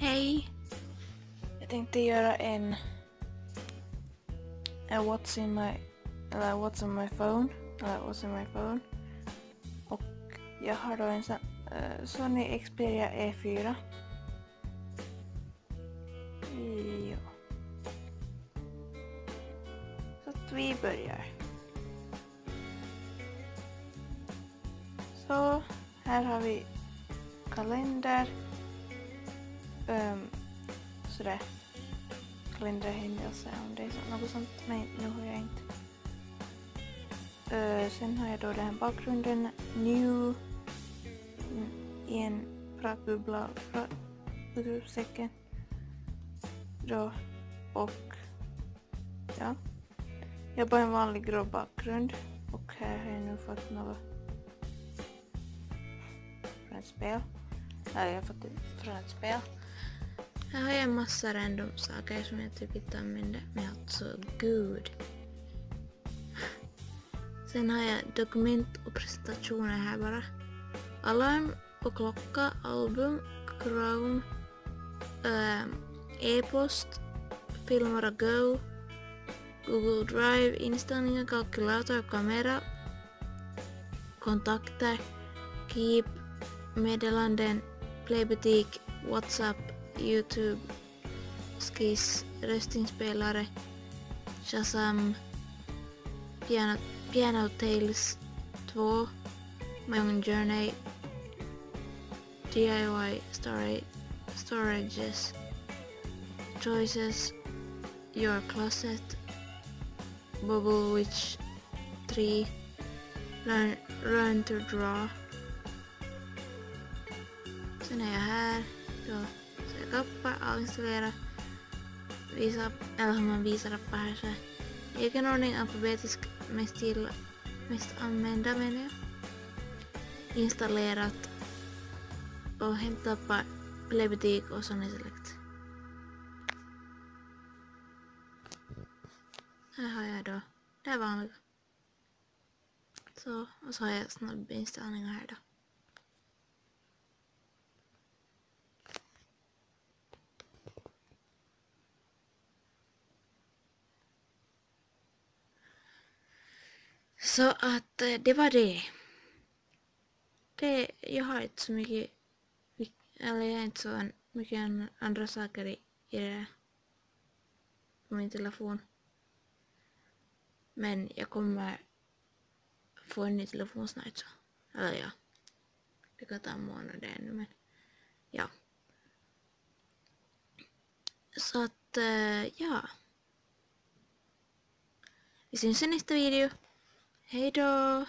Hej! Jag tänkte göra en What's in my phone. Och jag har då en Sony Xperia E4. Ja. Så att vi börjar. Så här har vi kalender. Sådär. Kalenderhändelse om det är något sånt. Nej, nu har jag inte. Sen har jag då den här bakgrunden. New. I en pratbubbla. Utropstecken. Då. Och. Ja. Jag har bara en vanlig grå bakgrund. Och här har jag nu fått något. Från ett spel. Ja, jag har fått det från ett spel. Här har jag en massa random saker som jag typ inte använder, men jag är så good. Sen har jag dokument och presentationer här bara. Alarm och klocka, album, Chrome, e-post, filmar och go, Google Drive, inställningar, kalkylator, kamera, kontakter, Keep, meddelanden, playbutik, WhatsApp, YouTube, Skiss, röstinspelare, Shazam, Piano Tales 2, My Own Journey, DIY Storages, Choices, Your Closet, Bubble Witch 3, Learn to Draw. Sen är jag här. Då så jag kappar, avinstallera, visa, eller hur man visar appar här så här. Egen ordning, alfabetisk, mest använda menar jag. Installerat och hämta appar, playbutik och Sony Select. Här har jag då det här vanliga. Så, och så har jag snabbinställningar här då. Så att det var det. Jag har inte så mycket, eller jag har inte så mycket andra saker i det på min telefon. Men jag kommer få en ny telefon snart så. Eller ja, det kan ta en månad ännu men ja. Så att ja. Vi syns i nästa video. Hej då!